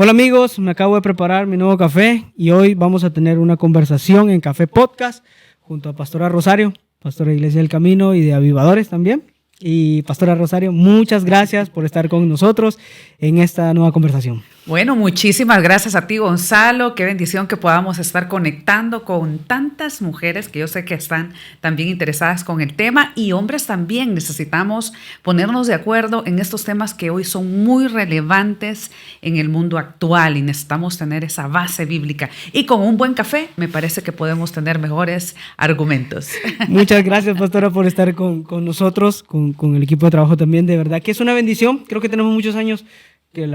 Hola amigos, me acabo de preparar mi nuevo café y hoy vamos a tener una conversación en Café Podcast junto a Pastora Rosario, pastora de Iglesia del Camino y de Avivadores también. Y Pastora Rosario, muchas gracias por estar con nosotros en esta nueva conversación. Bueno, muchísimas gracias a ti, Gonzalo. Qué bendición que podamos estar conectando con tantas mujeres que yo sé que están también interesadas con el tema, y hombres también. Necesitamos ponernos de acuerdo en estos temas que hoy son muy relevantes en el mundo actual y necesitamos tener esa base bíblica. Y con un buen café me parece que podemos tener mejores argumentos. Muchas gracias, Pastora, por estar con nosotros, con el equipo de trabajo también. De verdad que es una bendición. Creo que tenemos muchos años que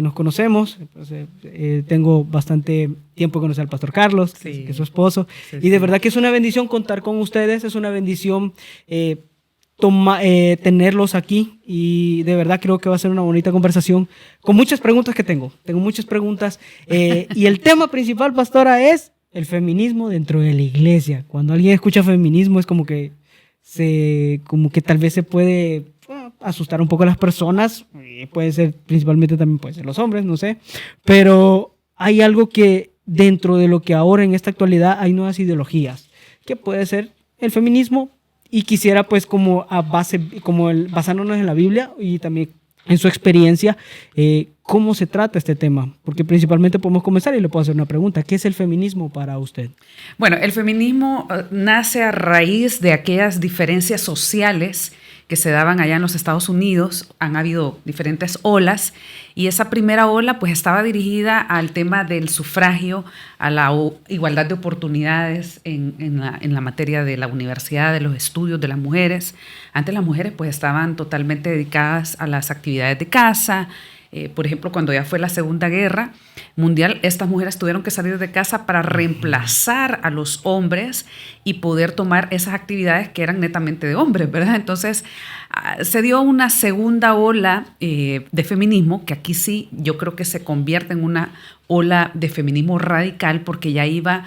nos conocemos. Tengo bastante tiempo de conocer al Pastor Carlos, que es su esposo, y de verdad que es una bendición contar con ustedes, es una bendición tenerlos aquí, y de verdad creo que va a ser una bonita conversación con muchas preguntas que tengo muchas preguntas, y el tema principal, Pastora, es el feminismo dentro de la iglesia. Cuando alguien escucha feminismo es como que tal vez se puede asustar un poco a las personas, puede ser principalmente, también puede ser los hombres, no sé, pero hay algo que dentro de lo que ahora en esta actualidad hay nuevas ideologías, que puede ser el feminismo, y quisiera pues basándonos en la Biblia y también en su experiencia, cómo se trata este tema, porque principalmente podemos comenzar y le puedo hacer una pregunta: ¿qué es el feminismo para usted? Bueno, el feminismo nace a raíz de aquellas diferencias sociales que se daban allá en los Estados Unidos. Han habido diferentes olas, y esa primera ola pues estaba dirigida al tema del sufragio, a la igualdad de oportunidades en la materia de la universidad, de los estudios de las mujeres. Antes las mujeres pues estaban totalmente dedicadas a las actividades de casa. Por ejemplo, cuando ya fue la Segunda Guerra Mundial, estas mujeres tuvieron que salir de casa para reemplazar a los hombres y poder tomar esas actividades que eran netamente de hombres, ¿verdad? Entonces, se dio una segunda ola de feminismo, que aquí sí yo creo que se convierte en una ola de feminismo radical, porque ya iba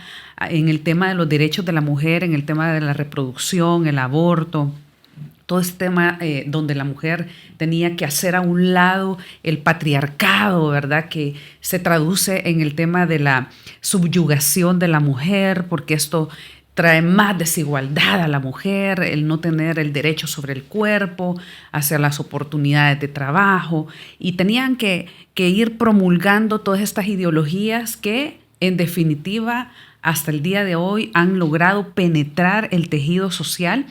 en el tema de los derechos de la mujer, en el tema de la reproducción, el aborto, todo este tema donde la mujer tenía que hacer a un lado el patriarcado, ¿verdad? Que se traduce en el tema de la subyugación de la mujer, porque esto trae más desigualdad a la mujer, el no tener el derecho sobre el cuerpo, hacia las oportunidades de trabajo, y tenían que ir promulgando todas estas ideologías que, en definitiva, hasta el día de hoy han logrado penetrar el tejido social,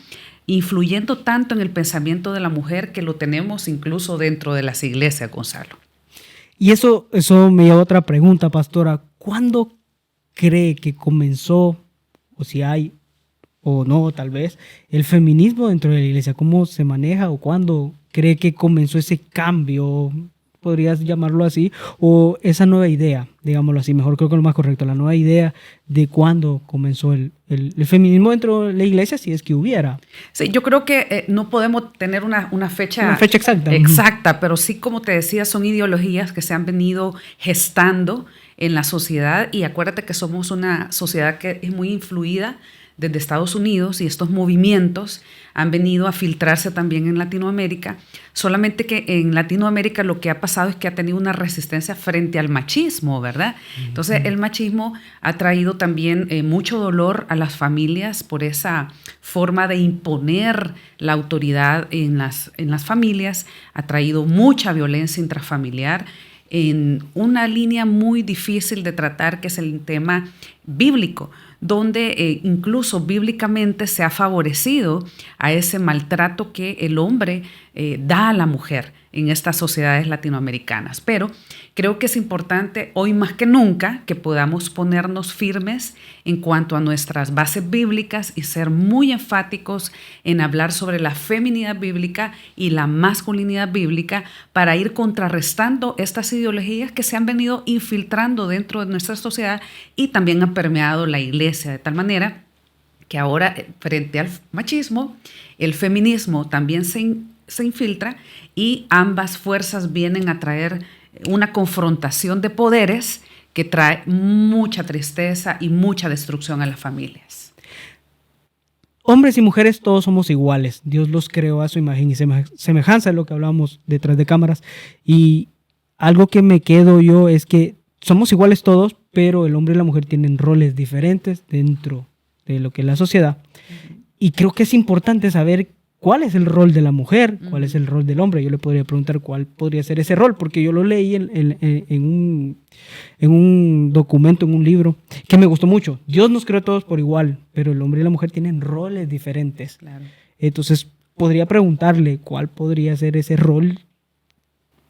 influyendo tanto en el pensamiento de la mujer que lo tenemos incluso dentro de las iglesias, Gonzalo. Y eso me lleva a otra pregunta, Pastora. ¿Cuándo cree que comenzó, o si hay o no, tal vez, el feminismo dentro de la iglesia? ¿Cómo se maneja, o cuándo cree que comenzó ese cambio, podrías llamarlo así, o esa nueva idea, digámoslo así, mejor, creo que es lo más correcto, la nueva idea de cuándo comenzó el feminismo dentro de la iglesia, si es que hubiera? Sí, yo creo que no podemos tener una fecha exacta, pero sí, como te decía, son ideologías que se han venido gestando en la sociedad, y acuérdate que somos una sociedad que es muy influida desde Estados Unidos, y estos movimientos han venido a filtrarse también en Latinoamérica, solamente que en Latinoamérica lo que ha pasado es que ha tenido una resistencia frente al machismo, ¿verdad? Entonces el machismo ha traído también mucho dolor a las familias por esa forma de imponer la autoridad en las familias, ha traído mucha violencia intrafamiliar, en una línea muy difícil de tratar, que es el tema bíblico, donde incluso bíblicamente se ha favorecido a ese maltrato que el hombre da a la mujer en estas sociedades latinoamericanas. Pero creo que es importante hoy más que nunca que podamos ponernos firmes en cuanto a nuestras bases bíblicas y ser muy enfáticos en hablar sobre la feminidad bíblica y la masculinidad bíblica, para ir contrarrestando estas ideologías que se han venido infiltrando dentro de nuestra sociedad y también han permeado la iglesia, de tal manera que ahora, frente al machismo, el feminismo también se infiltra, y ambas fuerzas vienen a traer una confrontación de poderes que trae mucha tristeza y mucha destrucción a las familias. Hombres y mujeres todos somos iguales. Dios los creó a su imagen y semejanza, es lo que hablábamos detrás de cámaras. Y algo que me quedo yo es que somos iguales todos, pero el hombre y la mujer tienen roles diferentes dentro de lo que es la sociedad. Y creo que es importante saber cuál es el rol de la mujer, cuál es el rol del hombre. Yo le podría preguntar cuál podría ser ese rol, porque yo lo leí en un documento, en un libro, que me gustó mucho. Dios nos creó a todos por igual, pero el hombre y la mujer tienen roles diferentes. Claro. Entonces, podría preguntarle cuál podría ser ese rol,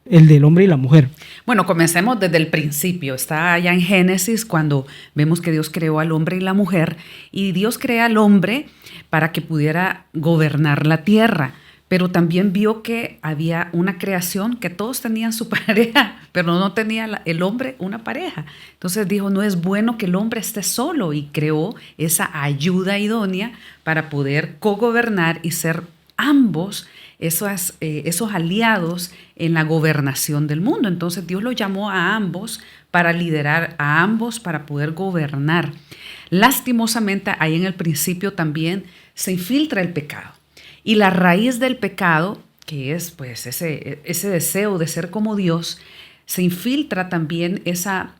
el del hombre y la mujer. Bueno, comencemos desde el principio. Está allá en Génesis cuando vemos que Dios creó al hombre y la mujer, y Dios crea al hombre para que pudiera gobernar la tierra, pero también vio que había una creación que todos tenían su pareja, pero no tenía el hombre una pareja. Entonces dijo, no es bueno que el hombre esté solo, y creó esa ayuda idónea para poder cogobernar y ser ambos esos aliados en la gobernación del mundo. Entonces Dios lo llamó a ambos para liderar, a ambos para poder gobernar. Lastimosamente, ahí en el principio también se infiltra el pecado. Y la raíz del pecado, que es pues ese deseo de ser como Dios, se infiltra también esa,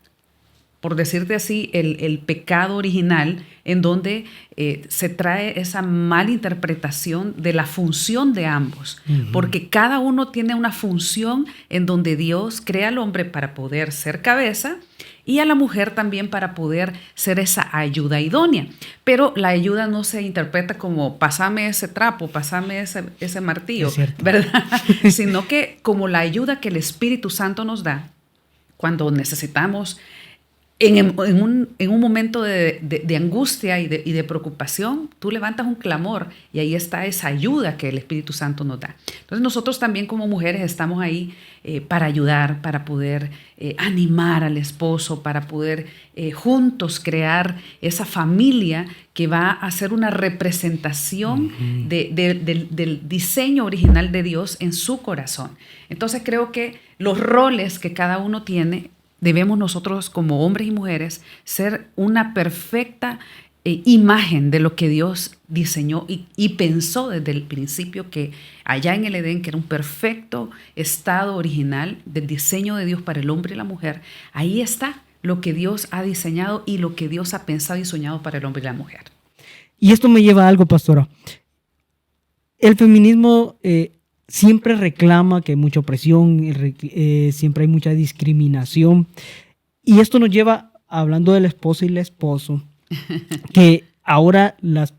por decirte así, el pecado original, en donde se trae esa mala interpretación de la función de ambos, porque cada uno tiene una función en donde Dios crea al hombre para poder ser cabeza y a la mujer también para poder ser esa ayuda idónea. Pero la ayuda no se interpreta como pásame ese trapo, pásame ese martillo, ¿verdad? Sino que como la ayuda que el Espíritu Santo nos da cuando necesitamos en un momento de angustia y de preocupación, tú levantas un clamor y ahí está esa ayuda que el Espíritu Santo nos da. Entonces nosotros también como mujeres estamos ahí para ayudar, para poder animar al esposo, para poder juntos crear esa familia que va a ser una representación del diseño original de Dios en su corazón. Entonces creo que los roles que cada uno tiene, debemos nosotros como hombres y mujeres ser una perfecta imagen de lo que Dios diseñó y pensó desde el principio, que allá en el Edén, que era un perfecto estado original del diseño de Dios para el hombre y la mujer. Ahí está lo que Dios ha diseñado y lo que Dios ha pensado y soñado para el hombre y la mujer. Y esto me lleva a algo, pastora. El feminismo siempre reclama que hay mucha opresión, siempre hay mucha discriminación. Y esto nos lleva, hablando del esposo y el esposo, que ahora las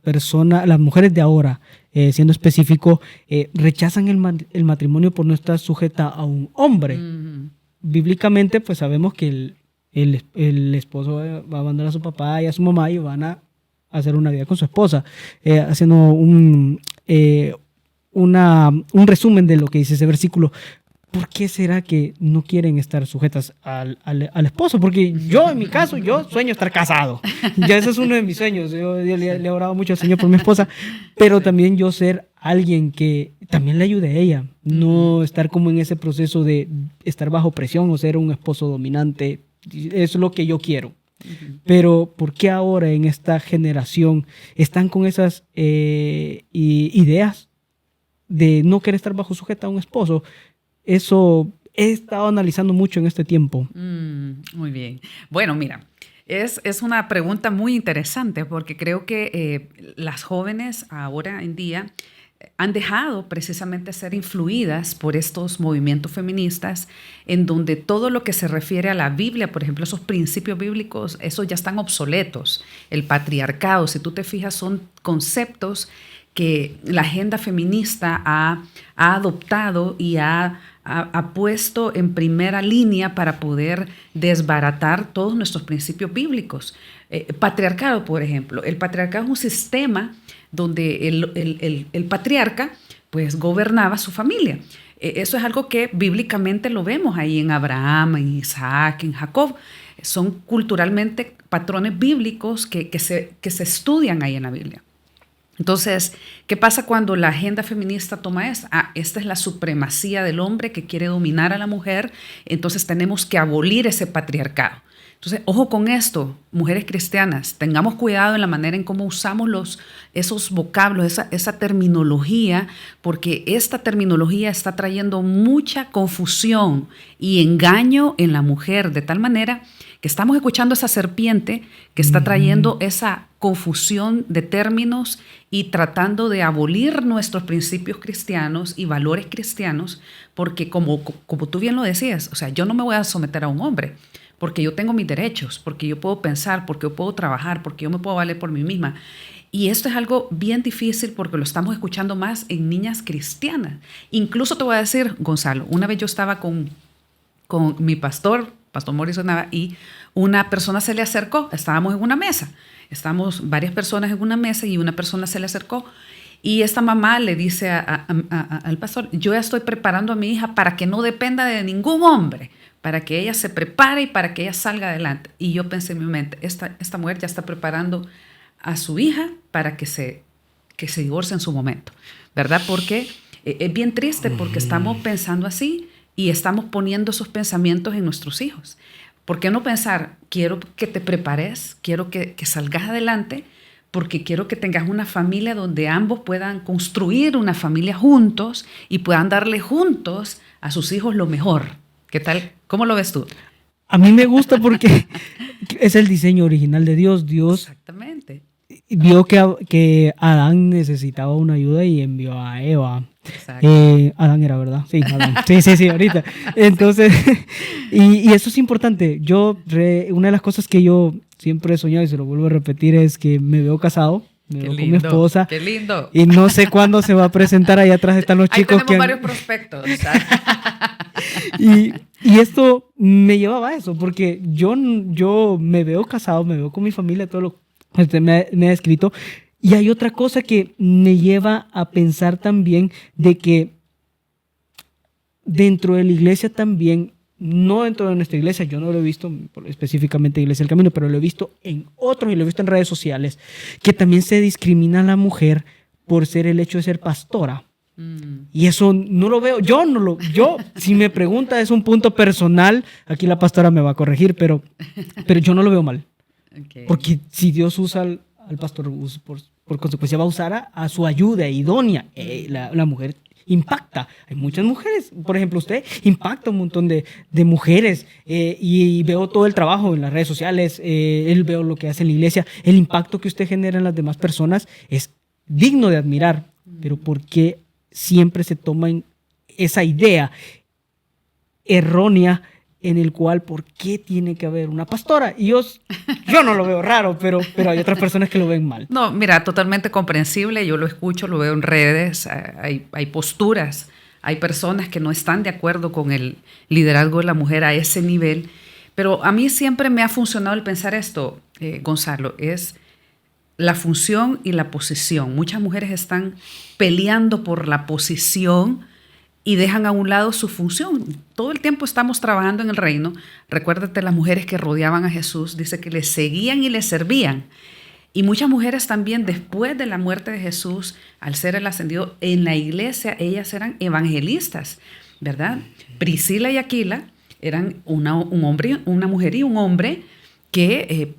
mujeres de ahora, siendo específico, rechazan el matrimonio por no estar sujeta a un hombre. Bíblicamente, pues sabemos que el esposo va a abandonar a su papá y a su mamá y van a hacer una vida con su esposa, haciendo un resumen de lo que dice ese versículo. ¿Por qué será que no quieren estar sujetas al esposo? Porque yo, en mi caso, yo sueño estar casado. Ya ese es uno de mis sueños. Yo le he orado mucho al Señor por mi esposa, pero también yo ser alguien que también le ayude a ella. No estar como en ese proceso de estar bajo presión o ser un esposo dominante. Es lo que yo quiero. Pero ¿por qué ahora en esta generación están con esas ideas de no querer estar bajo sujeta a un esposo? Eso he estado analizando mucho en este tiempo. Muy bien. Bueno, mira, es una pregunta muy interesante porque creo que las jóvenes ahora en día han dejado precisamente ser influidas por estos movimientos feministas, en donde todo lo que se refiere a la Biblia, por ejemplo, esos principios bíblicos, esos ya están obsoletos. El patriarcado, si tú te fijas, son conceptos que la agenda feminista ha adoptado y ha puesto en primera línea para poder desbaratar todos nuestros principios bíblicos. Patriarcado, por ejemplo. El patriarcado es un sistema donde el patriarca pues gobernaba su familia. Eso es algo que bíblicamente lo vemos ahí en Abraham, en Isaac, en Jacob. Son culturalmente patrones bíblicos que se estudian ahí en la Biblia. Entonces, ¿qué pasa cuando la agenda feminista toma esto? Esta es la supremacía del hombre que quiere dominar a la mujer, entonces tenemos que abolir ese patriarcado. Entonces, ojo con esto, mujeres cristianas, tengamos cuidado en la manera en cómo usamos esos vocablos, esa terminología, porque esta terminología está trayendo mucha confusión y engaño en la mujer, de tal manera que estamos escuchando esa serpiente que está trayendo esa confusión de términos y tratando de abolir nuestros principios cristianos y valores cristianos, porque como tú bien lo decías, o sea, yo no me voy a someter a un hombre, porque yo tengo mis derechos, porque yo puedo pensar, porque yo puedo trabajar, porque yo me puedo valer por mí misma. Y esto es algo bien difícil porque lo estamos escuchando más en niñas cristianas. Incluso te voy a decir, Gonzalo, una vez yo estaba con mi pastor Morrison Nava, y una persona se le acercó, estábamos en una mesa, estábamos varias personas en una mesa y una persona se le acercó y esta mamá le dice al pastor, yo ya estoy preparando a mi hija para que no dependa de ningún hombre, para que ella se prepare y para que ella salga adelante. Y yo pensé en mi mente, esta mujer ya está preparando a su hija para que se divorcie en su momento, ¿verdad? Porque es bien triste porque estamos pensando así y estamos poniendo esos pensamientos en nuestros hijos. ¿Por qué no pensar, quiero que te prepares, quiero que salgas adelante, porque quiero que tengas una familia donde ambos puedan construir una familia juntos y puedan darle juntos a sus hijos lo mejor? ¿Qué tal? ¿Cómo lo ves tú? A mí me gusta porque es el diseño original de Dios. Dios Exactamente. vio que Adán necesitaba una ayuda y envió a Eva. Adán era, ¿verdad? Sí, Adán. Sí, ahorita. Entonces, y eso es importante. Una de las cosas que yo siempre he soñado y se lo vuelvo a repetir es que me veo casado. Me veo con mi esposa. ¡Qué lindo! Y no sé cuándo se va a presentar. Allá atrás están los chicos. Ahí tenemos varios prospectos. Y esto me llevaba a eso, porque yo me veo casado, me veo con mi familia, todo lo que usted me ha escrito. Y hay otra cosa que me lleva a pensar también de que dentro de la iglesia también, no dentro de nuestra iglesia, yo no lo he visto específicamente en Iglesia del Camino, pero lo he visto en otros y lo he visto en redes sociales, que también se discrimina a la mujer por ser el hecho de ser pastora. Y eso no lo veo, yo si me pregunta es un punto personal, aquí la pastora me va a corregir, pero yo no lo veo mal. Okay. Porque si Dios usa al pastor, por consecuencia va a usar a su ayuda idónea. La mujer impacta. Hay muchas mujeres, por ejemplo, usted impacta un montón de mujeres y veo todo el trabajo en las redes sociales, veo lo que hace en la iglesia, el impacto que usted genera en las demás personas es digno de admirar, pero ¿por qué siempre se toma esa idea errónea en el cual por qué tiene que haber una pastora? Y yo no lo veo raro, pero hay otras personas que lo ven mal. No, mira, totalmente comprensible. Yo lo escucho, lo veo en redes, hay posturas, hay personas que no están de acuerdo con el liderazgo de la mujer a ese nivel. Pero a mí siempre me ha funcionado el pensar esto, Gonzalo, es la función y la posición. Muchas mujeres están peleando por la posición y dejan a un lado su función. Todo el tiempo estamos trabajando en el reino. Recuérdate las mujeres que rodeaban a Jesús, dice que le seguían y le servían. Y muchas mujeres también después de la muerte de Jesús, al ser el ascendido en la iglesia, ellas eran evangelistas, ¿verdad? Priscila y Aquila eran una mujer y un hombre que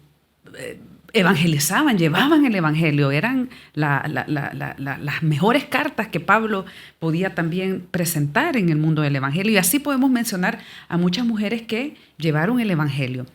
evangelizaban, llevaban el evangelio, eran las mejores cartas que Pablo podía también presentar en el mundo del evangelio. Y así podemos mencionar a muchas mujeres que llevaron el evangelio.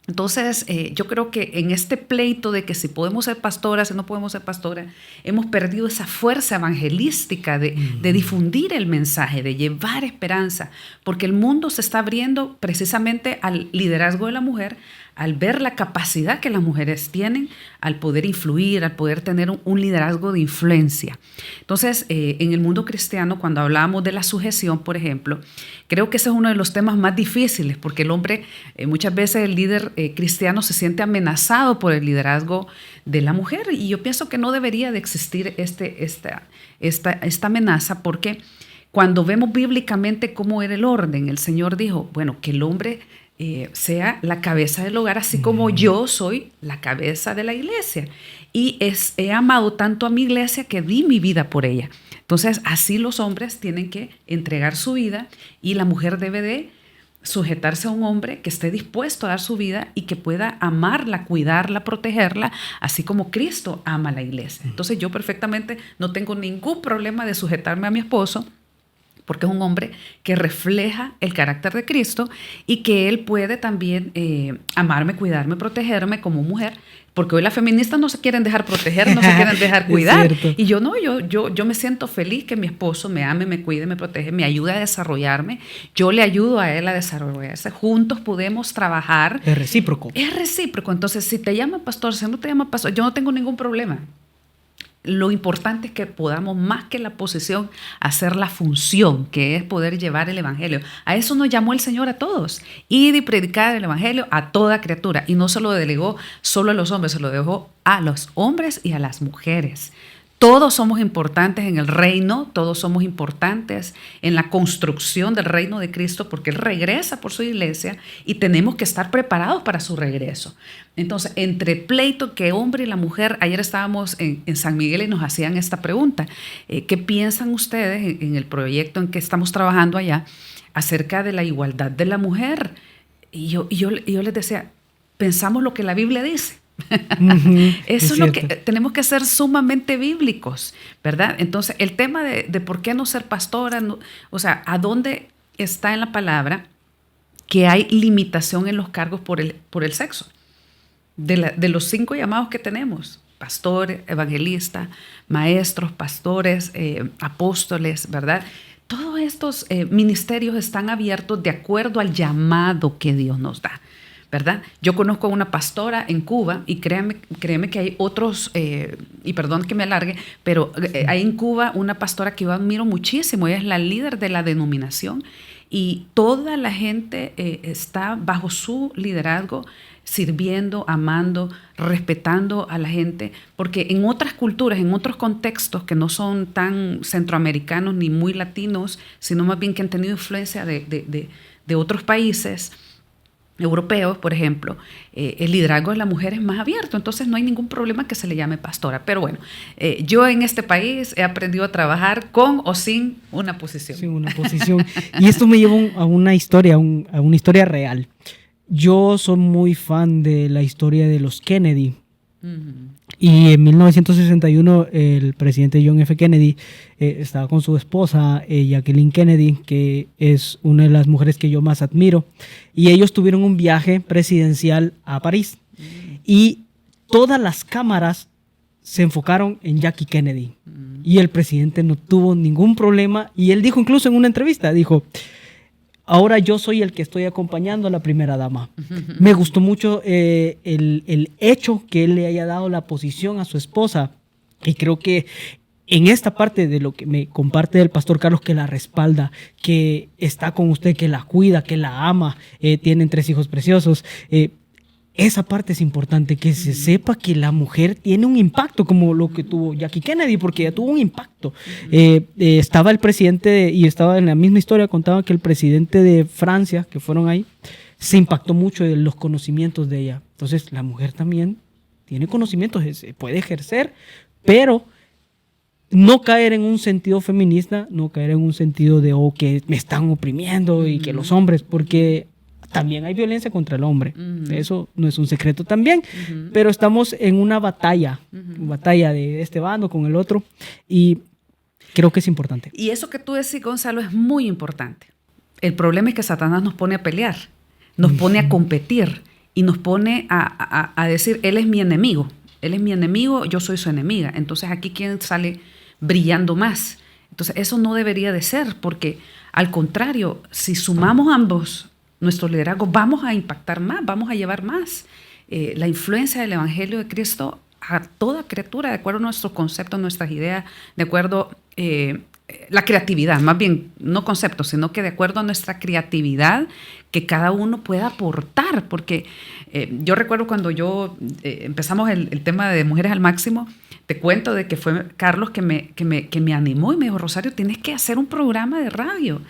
Entonces, yo creo que en este pleito de que si podemos ser pastoras, si no podemos ser pastoras, hemos perdido esa fuerza evangelística de difundir el mensaje, de llevar esperanza, porque el mundo se está abriendo precisamente al liderazgo de la mujer, al ver la capacidad que las mujeres tienen, al poder influir, al poder tener un liderazgo de influencia. Entonces, en el mundo cristiano, cuando hablábamos de la sujeción, por ejemplo, creo que ese es uno de los temas más difíciles, porque el hombre, muchas veces el líder cristiano se siente amenazado por el liderazgo de la mujer, y yo pienso que no debería de existir esta amenaza, porque cuando vemos bíblicamente cómo era el orden, el Señor dijo, bueno, que el hombre sea la cabeza del hogar, así como yo soy la cabeza de la iglesia. Y he amado tanto a mi iglesia que di mi vida por ella. Entonces, así los hombres tienen que entregar su vida y la mujer debe de sujetarse a un hombre que esté dispuesto a dar su vida y que pueda amarla, cuidarla, protegerla, así como Cristo ama a la iglesia. Entonces yo perfectamente no tengo ningún problema de sujetarme a mi esposo, porque es un hombre que refleja el carácter de Cristo y que él puede también amarme, cuidarme, protegerme como mujer, porque hoy las feministas no se quieren dejar proteger, no se quieren dejar cuidar. Y yo no, yo me siento feliz que mi esposo me ame, me cuide, me protege, me ayude a desarrollarme, yo le ayudo a él a desarrollarse, juntos podemos trabajar. Es recíproco. Es recíproco, entonces si te llama pastor, si no te llama pastor, yo no tengo ningún problema. Lo importante es que podamos, más que la posición, hacer la función, que es poder llevar el evangelio. A eso nos llamó el Señor a todos. Ir y predicar el evangelio a toda criatura. Y no se lo delegó solo a los hombres, se lo dejó a los hombres y a las mujeres. Todos somos importantes en el reino, todos somos importantes en la construcción del reino de Cristo, porque Él regresa por su iglesia y tenemos que estar preparados para su regreso. Entonces, entre pleito que hombre y la mujer, ayer estábamos en San Miguel y nos hacían esta pregunta. ¿Qué piensan ustedes en el proyecto en que estamos trabajando allá acerca de la igualdad de la mujer? Y yo les decía, pensamos lo que la Biblia dice. Eso es lo que tenemos que ser sumamente bíblicos, ¿verdad? Entonces, el tema de por qué no ser pastora, o sea, ¿a dónde está en la palabra que hay limitación en los cargos por el sexo? De los 5 llamados que tenemos: pastores, evangelistas, maestros, pastores, apóstoles, ¿verdad? Todos estos ministerios están abiertos de acuerdo al llamado que Dios nos da, ¿verdad? Yo conozco a una pastora en Cuba y créeme que hay otros, y perdón que me alargue, pero hay en Cuba una pastora que yo admiro muchísimo. Ella es la líder de la denominación y toda la gente está bajo su liderazgo, sirviendo, amando, respetando a la gente, porque en otras culturas, en otros contextos que no son tan centroamericanos ni muy latinos, sino más bien que han tenido influencia de otros países europeos, por ejemplo, el liderazgo de la mujer es más abierto, entonces no hay ningún problema que se le llame pastora. Pero bueno, yo en este país he aprendido a trabajar con o sin una posición. Sin una posición. Y esto me lleva a una historia, a una historia real. Yo soy muy fan de la historia de los Kennedy. Y en 1961 el presidente John F. Kennedy estaba con su esposa, Jacqueline Kennedy, que es una de las mujeres que yo más admiro, y ellos tuvieron un viaje presidencial a París y todas las cámaras se enfocaron en Jackie Kennedy y el presidente no tuvo ningún problema, y él dijo incluso en una entrevista, dijo: ahora yo soy el que estoy acompañando a la primera dama. Me gustó mucho el hecho que él le haya dado la posición a su esposa. Y creo que en esta parte de lo que me comparte el pastor Carlos, que la respalda, que está con usted, que la cuida, que la ama, tienen 3 hijos preciosos. Esa parte es importante, que se sepa que la mujer tiene un impacto, como lo que tuvo Jackie Kennedy, porque ella tuvo un impacto. Estaba el presidente, y estaba en la misma historia, contaba que el presidente de Francia, que fueron ahí, se impactó mucho de los conocimientos de ella. Entonces, la mujer también tiene conocimientos, puede ejercer, pero no caer en un sentido feminista, no caer en un sentido de que me están oprimiendo y que los hombres, porque también hay violencia contra el hombre. Eso no es un secreto también, pero estamos en una batalla, batalla de este bando con el otro, y creo que es importante. Y eso que tú decís, Gonzalo, es muy importante. El problema es que Satanás nos pone a pelear, nos pone a competir y nos pone a decir: él es mi enemigo, yo soy su enemiga. Entonces aquí, ¿quién sale brillando más? Entonces eso no debería de ser, porque al contrario, si sumamos ambos nuestro liderazgo, vamos a impactar más, vamos a llevar más la influencia del evangelio de Cristo a toda criatura, de acuerdo a nuestros conceptos, nuestras ideas, de acuerdo la creatividad, más bien no conceptos, sino que de acuerdo a nuestra creatividad, que cada uno pueda aportar, porque yo recuerdo cuando empezamos el tema de Mujeres al Máximo, te cuento de que fue Carlos que me animó y me dijo: Rosario, tienes que hacer un programa de radio.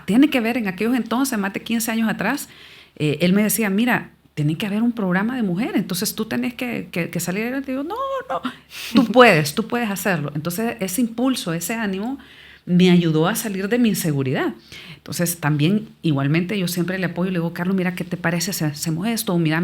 Tiene que ver, en aquellos entonces, más de 15 años atrás, él me decía: mira, tiene que haber un programa de mujeres, entonces tú tenés que salir adelante. Y digo: no, tú puedes hacerlo. Entonces ese impulso, ese ánimo me ayudó a salir de mi inseguridad. Entonces, también, igualmente, yo siempre le apoyo y le digo, Carlos, mira, ¿qué te parece si hacemos esto? Mira,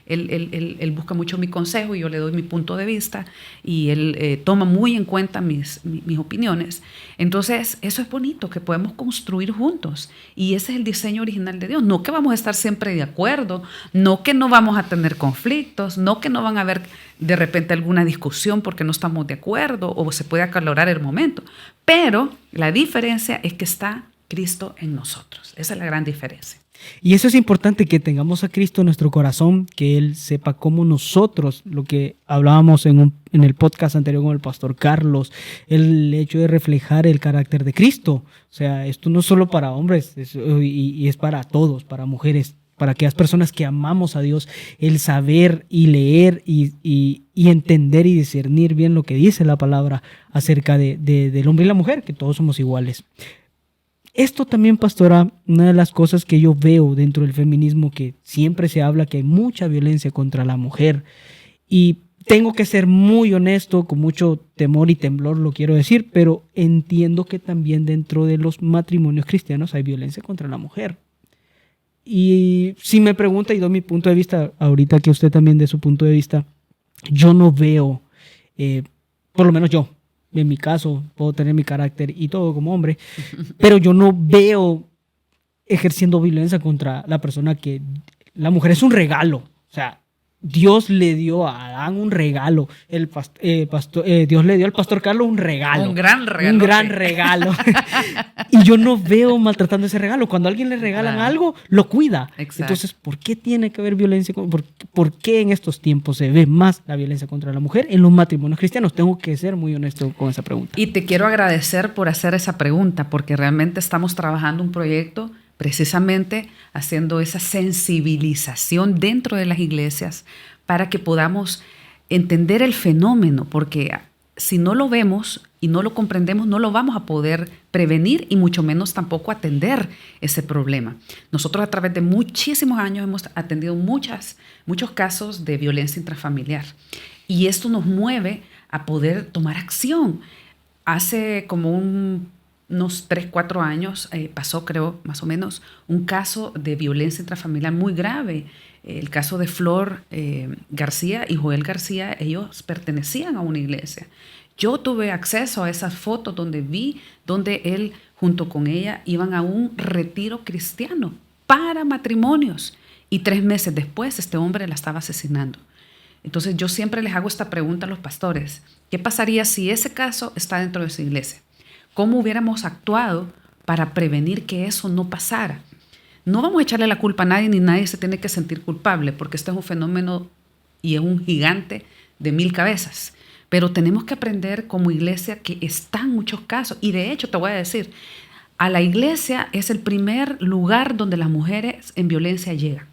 él busca mucho mi consejo y yo le doy mi punto de vista y él toma muy en cuenta mis opiniones. Entonces, eso es bonito, que podemos construir juntos. Y ese es el diseño original de Dios. No que vamos a estar siempre de acuerdo, no que no vamos a tener conflictos, no que no van a haber de repente alguna discusión porque no estamos de acuerdo o se puede acalorar el momento. Pero la diferencia es que está Cristo en nosotros. Esa es la gran diferencia. Y eso es importante, que tengamos a Cristo en nuestro corazón, que Él sepa cómo nosotros, lo que hablábamos en el podcast anterior con el pastor Carlos, el hecho de reflejar el carácter de Cristo. O sea, esto no es solo para hombres, y es para todos, para mujeres, para aquellas personas que amamos a Dios, el saber y leer y entender y discernir bien lo que dice la palabra acerca del hombre y la mujer, que todos somos iguales. Esto también, pastora, una de las cosas que yo veo dentro del feminismo, que siempre se habla que hay mucha violencia contra la mujer, y tengo que ser muy honesto, con mucho temor y temblor lo quiero decir, pero entiendo que también dentro de los matrimonios cristianos hay violencia contra la mujer. Y si me pregunta y doy mi punto de vista, ahorita que usted también dé su punto de vista, yo no veo, por lo menos yo, en mi caso, puedo tener mi carácter y todo como hombre, pero yo no veo ejerciendo violencia contra la persona que... La mujer es un regalo. O sea, Dios le dio a Adán un regalo. Dios le dio al pastor Carlos un regalo. Un gran regalo. Un gran regalo. Y yo no veo maltratando ese regalo. Cuando a alguien le regalan algo, lo cuida. Exacto. Entonces, ¿por qué tiene que haber violencia? ¿Por qué en estos tiempos se ve más la violencia contra la mujer en los matrimonios cristianos? Tengo que ser muy honesto con esa pregunta. Y te quiero agradecer por hacer esa pregunta, porque realmente estamos trabajando un proyecto precisamente haciendo esa sensibilización dentro de las iglesias para que podamos entender el fenómeno, porque si no lo vemos y no lo comprendemos, no lo vamos a poder prevenir y mucho menos tampoco atender ese problema. Nosotros a través de muchísimos años hemos atendido muchos casos de violencia intrafamiliar y esto nos mueve a poder tomar acción. Hace como unos 3-4 años pasó, creo, más o menos, un caso de violencia intrafamiliar muy grave. El caso de Flor García y Joel García, ellos pertenecían a una iglesia. Yo tuve acceso a esas fotos donde él junto con ella iban a un retiro cristiano para matrimonios y 3 meses después este hombre la estaba asesinando. Entonces yo siempre les hago esta pregunta a los pastores: ¿qué pasaría si ese caso está dentro de su iglesia? ¿Cómo hubiéramos actuado para prevenir que eso no pasara? No vamos a echarle la culpa a nadie, ni nadie se tiene que sentir culpable, porque esto es un fenómeno y es un gigante de 1000 cabezas. Pero tenemos que aprender como iglesia que están muchos casos. Y de hecho, te voy a decir, a la iglesia es el primer lugar donde las mujeres en violencia llegan.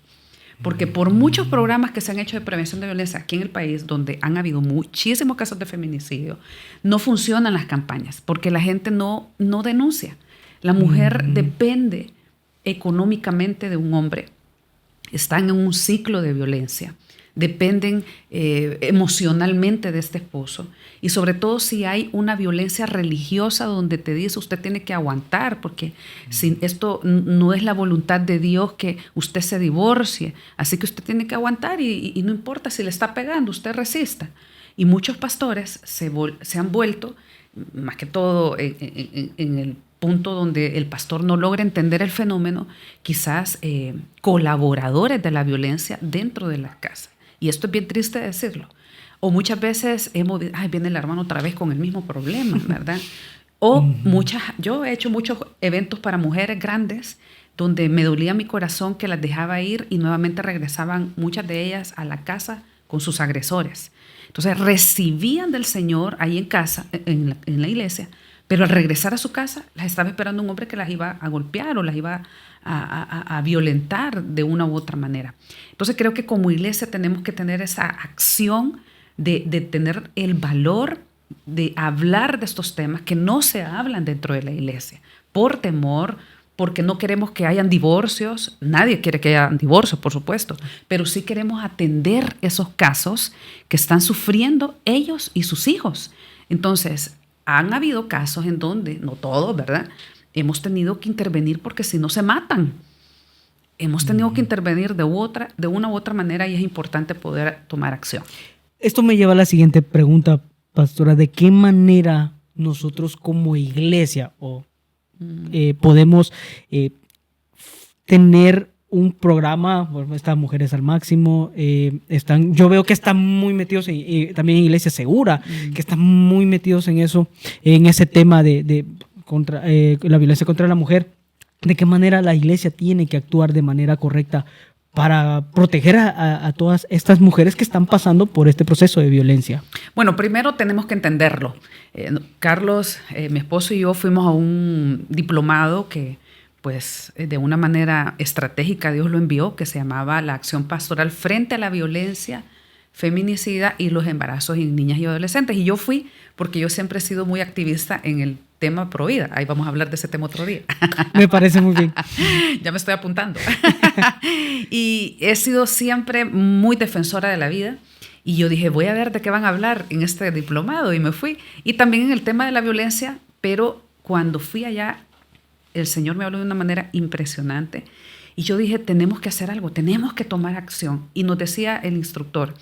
Porque por muchos programas que se han hecho de prevención de violencia aquí en el país, donde han habido muchísimos casos de feminicidio, no funcionan las campañas, porque la gente no denuncia. La mujer depende económicamente de un hombre. Están en un ciclo de violencia. Dependen emocionalmente de este esposo. Y sobre todo si hay una violencia religiosa donde te dice usted tiene que aguantar, porque si esto no es la voluntad de Dios que usted se divorcie, así que usted tiene que aguantar y no importa si le está pegando, usted resista. Y muchos pastores se han vuelto, más que todo en el punto donde el pastor no logra entender el fenómeno, quizás colaboradores de la violencia dentro de las casas. Y esto es bien triste decirlo. O muchas veces viene el hermano otra vez con el mismo problema, ¿verdad? O yo he hecho muchos eventos para mujeres grandes donde me dolía mi corazón que las dejaba ir y nuevamente regresaban muchas de ellas a la casa con sus agresores. Entonces recibían del Señor ahí en casa, en la iglesia, pero al regresar a su casa las estaba esperando un hombre que las iba a golpear o las iba a violentar de una u otra manera. Entonces creo que como iglesia tenemos que tener esa acción de tener el valor de hablar de estos temas que no se hablan dentro de la iglesia, por temor, porque no queremos que hayan divorcios. Nadie quiere que haya divorcios, por supuesto, pero sí queremos atender esos casos que están sufriendo ellos y sus hijos. Entonces, han habido casos en donde, no todos, ¿verdad?, hemos tenido que intervenir porque si no se matan. Hemos tenido que intervenir de una u otra manera y es importante poder tomar acción. Esto me lleva a la siguiente pregunta, pastora. ¿De qué manera nosotros como iglesia podemos tener un programa? Bueno, estas Mujeres al Máximo, yo veo que están muy metidos también en Iglesia Segura, que están muy metidos en eso, en ese tema de contra la violencia contra la mujer. ¿De qué manera la iglesia tiene que actuar de manera correcta para proteger a todas estas mujeres que están pasando por este proceso de violencia? Bueno, primero tenemos que entenderlo. Carlos, mi esposo y yo fuimos a un diplomado que, pues, de una manera estratégica Dios lo envió, que se llamaba la Acción Pastoral frente a la violencia feminicida y los embarazos en niñas y adolescentes. Y yo fui porque yo siempre he sido muy activista en el tema pro vida. Ahí vamos a hablar de ese tema otro día. Me parece muy bien. Ya me estoy apuntando. Y he sido siempre muy defensora de la vida. Y yo dije, voy a ver de qué van a hablar en este diplomado. Y me fui. Y también en el tema de la violencia. Pero cuando fui allá, el Señor me habló de una manera impresionante. Y yo dije, tenemos que hacer algo, tenemos que tomar acción. Y nos decía el instructor,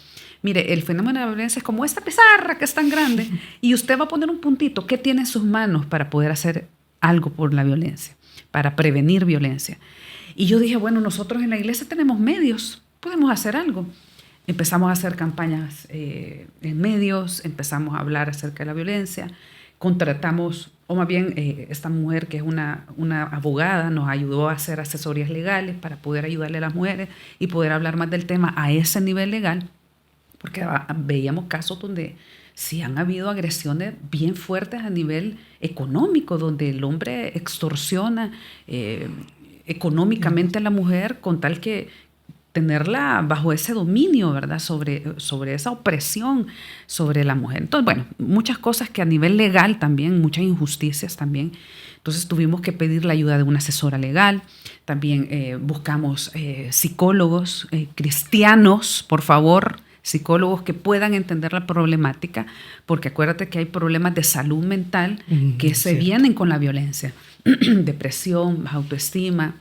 mire, el fenómeno de la violencia es como esta pizarra que es tan grande y usted va a poner un puntito. ¿Qué tiene en sus manos para poder hacer algo por la violencia, para prevenir violencia? Y yo dije, bueno, nosotros en la iglesia tenemos medios, podemos hacer algo. Empezamos a hacer campañas en medios, empezamos a hablar acerca de la violencia, contratamos, o más bien esta mujer que es una abogada nos ayudó a hacer asesorías legales para poder ayudarle a las mujeres y poder hablar más del tema a ese nivel legal, porque veíamos casos donde sí han habido agresiones bien fuertes a nivel económico, donde el hombre extorsiona económicamente a la mujer con tal que tenerla bajo ese dominio, ¿verdad? Sobre esa opresión sobre la mujer. Entonces, bueno, muchas cosas que a nivel legal también, muchas injusticias también. Entonces tuvimos que pedir la ayuda de una asesora legal. También buscamos psicólogos cristianos, por favor, psicólogos que puedan entender la problemática, porque acuérdate que hay problemas de salud mental que se vienen con la violencia. Depresión, baja autoestima,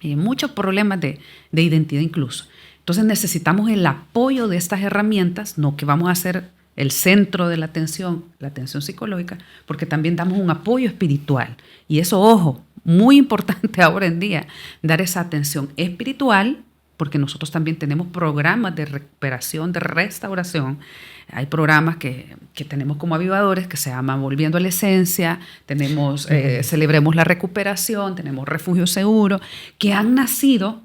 muchos problemas de identidad incluso. Entonces necesitamos el apoyo de estas herramientas, no que vamos a ser el centro de la atención psicológica, porque también damos un apoyo espiritual. Y eso, ojo, muy importante ahora en día, dar esa atención espiritual, porque nosotros también tenemos programas de recuperación, de restauración. Hay programas que tenemos como avivadores que se llaman Volviendo a la Esencia, tenemos Celebremos la Recuperación, tenemos Refugio Seguro, que han nacido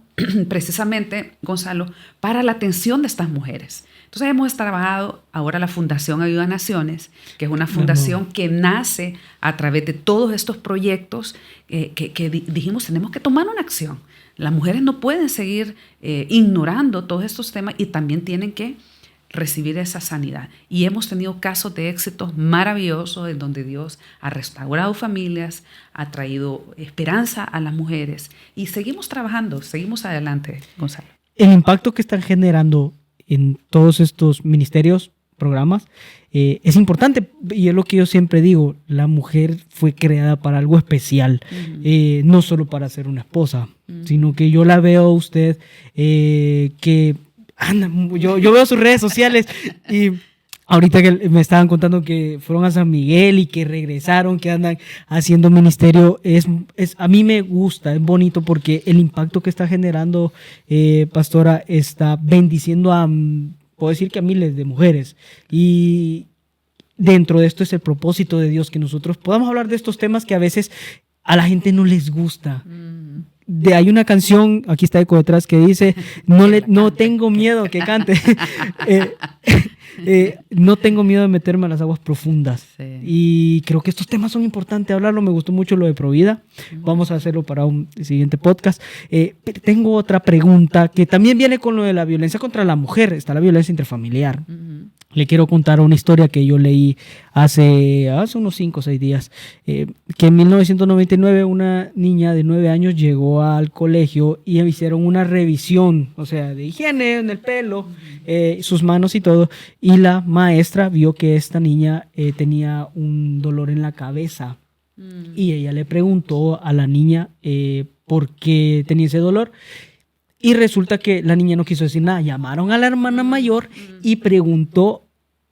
precisamente, Gonzalo, para la atención de estas mujeres. Entonces hemos trabajado ahora la Fundación Aviva Naciones, que es una fundación que nace a través de todos estos proyectos que dijimos tenemos que tomar una acción. Las mujeres no pueden seguir ignorando todos estos temas y también tienen que recibir esa sanidad. Y hemos tenido casos de éxitos maravillosos en donde Dios ha restaurado familias, ha traído esperanza a las mujeres y seguimos trabajando, seguimos adelante, Gonzalo. El impacto que están generando en todos estos ministerios, programas, es importante y es lo que yo siempre digo, la mujer fue creada para algo especial, no solo para ser una esposa, sino que yo la veo a usted que anda, yo veo sus redes sociales y ahorita que me estaban contando que fueron a San Miguel y que regresaron, que andan haciendo ministerio, a mí me gusta, es bonito porque el impacto que está generando, pastora, está bendiciendo puedo decir que a miles de mujeres. Y dentro de esto es el propósito de Dios, que nosotros podamos hablar de estos temas que a veces a la gente no les gusta. Hay una canción, aquí está Eco detrás, que dice, no tengo miedo que cante. No tengo miedo de meterme a las aguas profundas. Sí. Y creo que estos temas son importantes hablarlo. Me gustó mucho lo de Provida. Vamos a hacerlo para un siguiente podcast. Tengo otra pregunta que también viene con lo de la violencia contra la mujer. Está la violencia intrafamiliar. Le quiero contar una historia que yo leí hace unos 5 o 6 días, que en 1999 una niña de 9 años llegó al colegio y hicieron una revisión, o sea, de higiene en el pelo, sus manos y todo, y la maestra vio que esta niña tenía un dolor en la cabeza Y ella le preguntó a la niña por qué tenía ese dolor. Y resulta que la niña no quiso decir nada. Llamaron a la hermana mayor y preguntó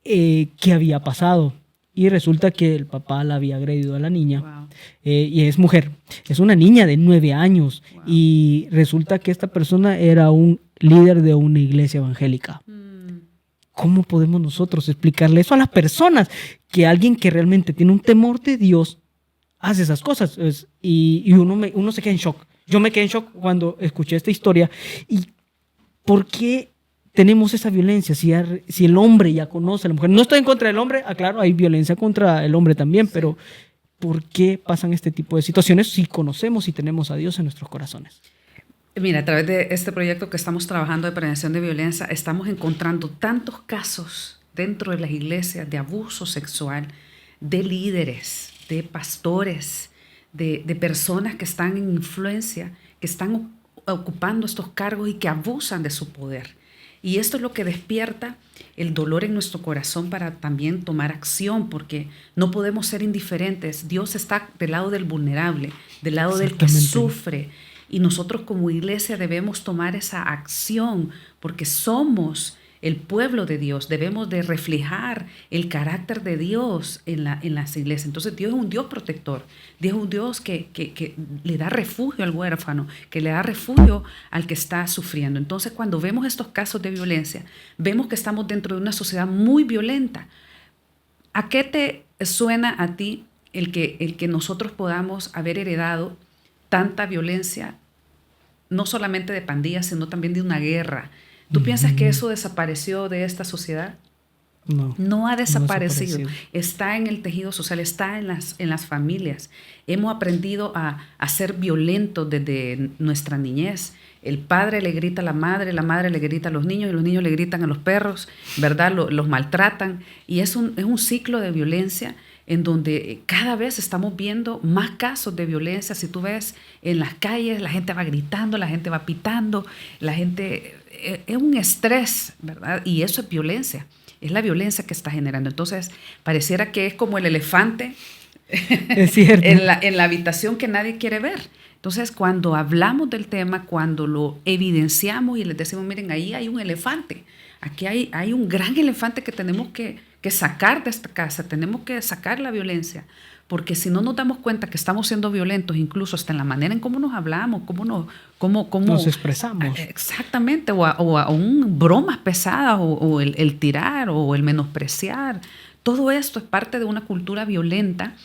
qué había pasado. Y resulta que el papá la había agredido a la niña. Wow. Y es mujer. Es una niña de 9 años. Wow. Y resulta que esta persona era un líder de una iglesia evangélica. ¿Cómo podemos nosotros explicarle eso a las personas? Que alguien que realmente tiene un temor de Dios hace esas cosas. Y uno se queda en shock. Yo me quedé en shock cuando escuché esta historia. ¿Y por qué tenemos esa violencia? Si el hombre ya conoce a la mujer. No estoy en contra del hombre, aclaro, hay violencia contra el hombre también, sí. Pero ¿por qué pasan este tipo de situaciones si conocemos y tenemos a Dios en nuestros corazones? Mira, a través de este proyecto que estamos trabajando de prevención de violencia, estamos encontrando tantos casos dentro de las iglesias de abuso sexual, de líderes, de pastores, de personas que están en influencia, que están ocupando estos cargos y que abusan de su poder. Y esto es lo que despierta el dolor en nuestro corazón para también tomar acción, porque no podemos ser indiferentes. Dios está del lado del vulnerable, del lado del que sufre. Y nosotros como iglesia debemos tomar esa acción, porque somos el pueblo de Dios, debemos de reflejar el carácter de Dios en las iglesias. Entonces Dios es un Dios protector, Dios es un Dios que le da refugio al huérfano, que le da refugio al que está sufriendo. Entonces cuando vemos estos casos de violencia, vemos que estamos dentro de una sociedad muy violenta. ¿A qué te suena a ti el que nosotros podamos haber heredado tanta violencia, no solamente de pandillas, sino también de una guerra? ¿Tú piensas que eso desapareció de esta sociedad? No ha desaparecido. Está en el tejido social, está en las familias. Hemos aprendido a ser violentos desde nuestra niñez. El padre le grita a la madre le grita a los niños y los niños le gritan a los perros, ¿verdad? Los maltratan. Y es un ciclo de violencia en donde cada vez estamos viendo más casos de violencia. Si tú ves en las calles, la gente va gritando, la gente va pitando, la gente... Es un estrés, ¿verdad? Y eso es violencia. Es la violencia que está generando. Entonces, pareciera que es como el elefante es cierto. en la habitación que nadie quiere ver. Entonces, cuando hablamos del tema, cuando lo evidenciamos y les decimos, miren, ahí hay un elefante. Aquí hay un gran elefante que tenemos que sacar de esta casa. Tenemos que sacar la violencia. Porque si no nos damos cuenta que estamos siendo violentos, incluso hasta en la manera en cómo nos hablamos, cómo nos expresamos. Exactamente, o aún bromas pesadas, o el tirar, o el menospreciar. Todo esto es parte de una cultura violenta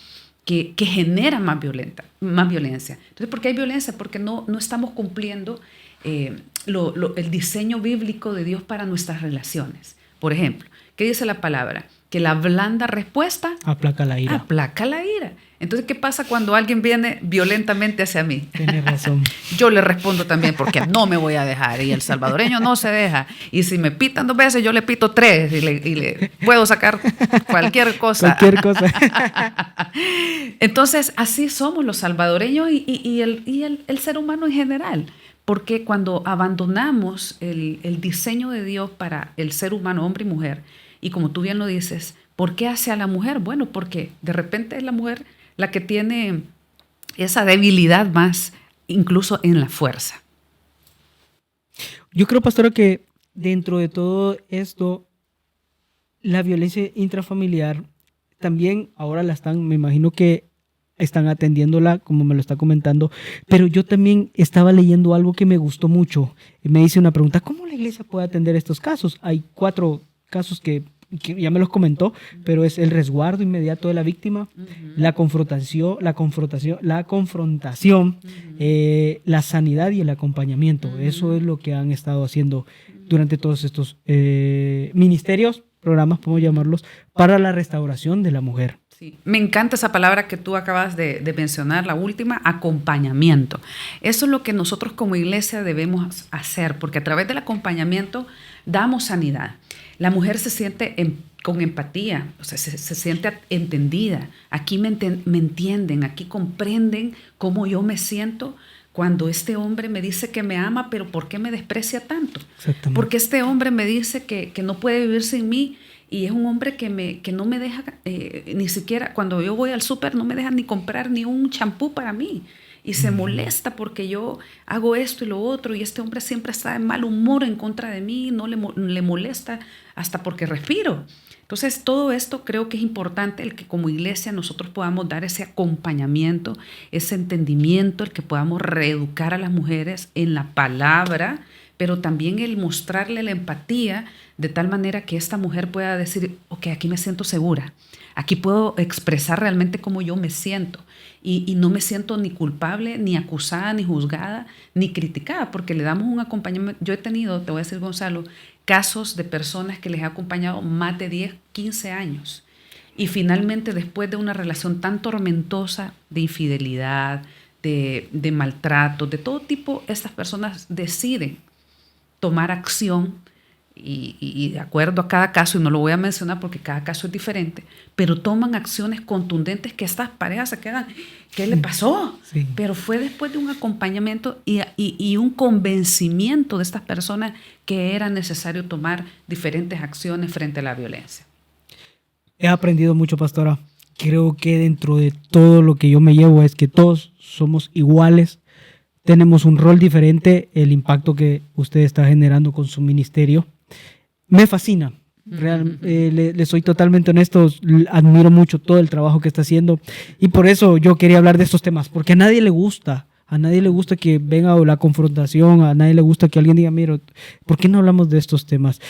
que genera más violencia. Entonces, ¿por qué hay violencia? Porque no estamos cumpliendo el diseño bíblico de Dios para nuestras relaciones. Por ejemplo, ¿qué dice la palabra? Que la blanda respuesta aplaca la ira. Aplaca la ira. Entonces, ¿qué pasa cuando alguien viene violentamente hacia mí? Tienes razón. Yo le respondo también porque no me voy a dejar. Y el salvadoreño no se deja. Y si me pitan 2 veces, yo le pito 3 y le puedo sacar cualquier cosa. Cualquier cosa. Entonces, así somos los salvadoreños y el ser humano en general. Porque cuando abandonamos el diseño de Dios para el ser humano, hombre y mujer, y como tú bien lo dices, ¿por qué hacia la mujer? Bueno, porque de repente es la mujer la que tiene esa debilidad más, incluso en la fuerza. Yo creo, pastora, que dentro de todo esto, la violencia intrafamiliar también ahora me imagino que están atendiéndola, como me lo está comentando, pero yo también estaba leyendo algo que me gustó mucho. Me hice una pregunta, ¿cómo la iglesia puede atender estos casos? Hay 4 casos que ya me los comentó, pero es el resguardo inmediato de la víctima, la confrontación, la sanidad y el acompañamiento. Eso es lo que han estado haciendo durante todos estos ministerios, programas, podemos llamarlos, para la restauración de la mujer. Sí. Me encanta esa palabra que tú acabas de mencionar, la última, acompañamiento. Eso es lo que nosotros como iglesia debemos hacer, porque a través del acompañamiento damos sanidad. La mujer se siente con empatía, o sea, se siente entendida. Aquí me entienden, aquí comprenden cómo yo me siento cuando este hombre me dice que me ama, pero ¿por qué me desprecia tanto? Porque este hombre me dice que no puede vivir sin mí Y es un hombre que no me deja, ni siquiera, cuando yo voy al súper, no me deja ni comprar ni un champú para mí. Y se molesta porque yo hago esto y lo otro, y este hombre siempre está de mal humor en contra de mí, no le molesta hasta porque respiro. Entonces, todo esto creo que es importante, el que como iglesia nosotros podamos dar ese acompañamiento, ese entendimiento, el que podamos reeducar a las mujeres en la palabra, pero también el mostrarle la empatía de tal manera que esta mujer pueda decir, ok, aquí me siento segura, aquí puedo expresar realmente cómo yo me siento y no me siento ni culpable, ni acusada, ni juzgada, ni criticada, porque le damos un acompañamiento. Yo he tenido, te voy a decir, Gonzalo, casos de personas que les he acompañado más de 10, 15 años y finalmente después de una relación tan tormentosa de infidelidad, de maltrato, de todo tipo, estas personas deciden tomar acción y de acuerdo a cada caso, y no lo voy a mencionar porque cada caso es diferente, pero toman acciones contundentes que estas parejas se quedan, ¿qué le pasó? Sí. Pero fue después de un acompañamiento y un convencimiento de estas personas que era necesario tomar diferentes acciones frente a la violencia. He aprendido mucho, pastora. Creo que dentro de todo lo que yo me llevo es que todos somos iguales, tenemos un rol diferente. El impacto que usted está generando con su ministerio me fascina. Le soy totalmente honesto, admiro mucho todo el trabajo que está haciendo y por eso yo quería hablar de estos temas, porque a nadie le gusta. A nadie le gusta que venga la confrontación, a nadie le gusta que alguien diga, mira, ¿por qué no hablamos de estos temas?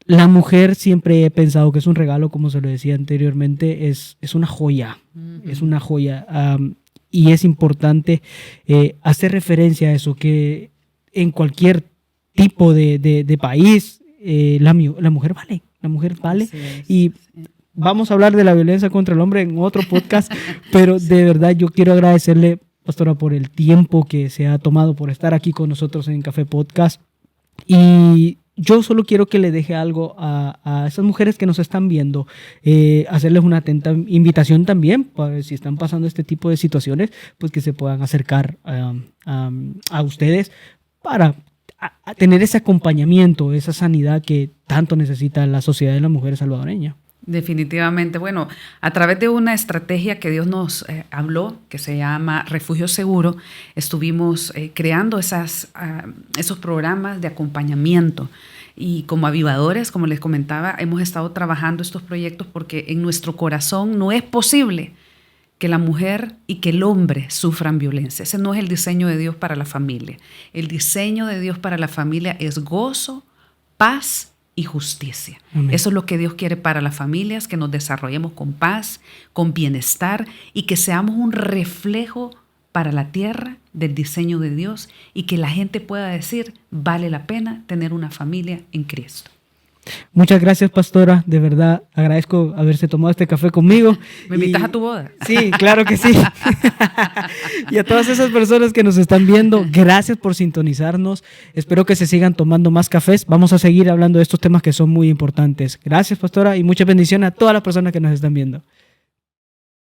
La mujer siempre he pensado que es un regalo, como se lo decía anteriormente, es una joya, es una joya. Y es importante hacer referencia a eso, que en cualquier tipo de país la mujer vale. Y vamos a hablar de la violencia contra el hombre en otro podcast, pero de verdad yo quiero agradecerle, pastora, por el tiempo que se ha tomado por estar aquí con nosotros en Café Podcast. Y yo solo quiero que le deje algo a esas mujeres que nos están viendo, hacerles una atenta invitación también, para si están pasando este tipo de situaciones, pues que se puedan acercar a ustedes para a tener ese acompañamiento, esa sanidad que tanto necesita la sociedad de la mujer salvadoreña. Definitivamente. Bueno, a través de una estrategia que Dios nos habló, que se llama Refugio Seguro, estuvimos creando esos programas de acompañamiento. Y como avivadores, como les comentaba, hemos estado trabajando estos proyectos porque en nuestro corazón no es posible que la mujer y que el hombre sufran violencia. Ese no es el diseño de Dios para la familia. El diseño de Dios para la familia es gozo, paz y justicia. Amén. Eso es lo que Dios quiere para las familias, que nos desarrollemos con paz, con bienestar y que seamos un reflejo para la tierra del diseño de Dios y que la gente pueda decir, vale la pena tener una familia en Cristo. Muchas gracias, pastora. De verdad, agradezco haberse tomado este café conmigo. ¿Me invitas a tu boda? Sí, claro que sí. Y a todas esas personas que nos están viendo, gracias por sintonizarnos. Espero que se sigan tomando más cafés. Vamos a seguir hablando de estos temas que son muy importantes. Gracias, pastora, y mucha bendición a todas las personas que nos están viendo.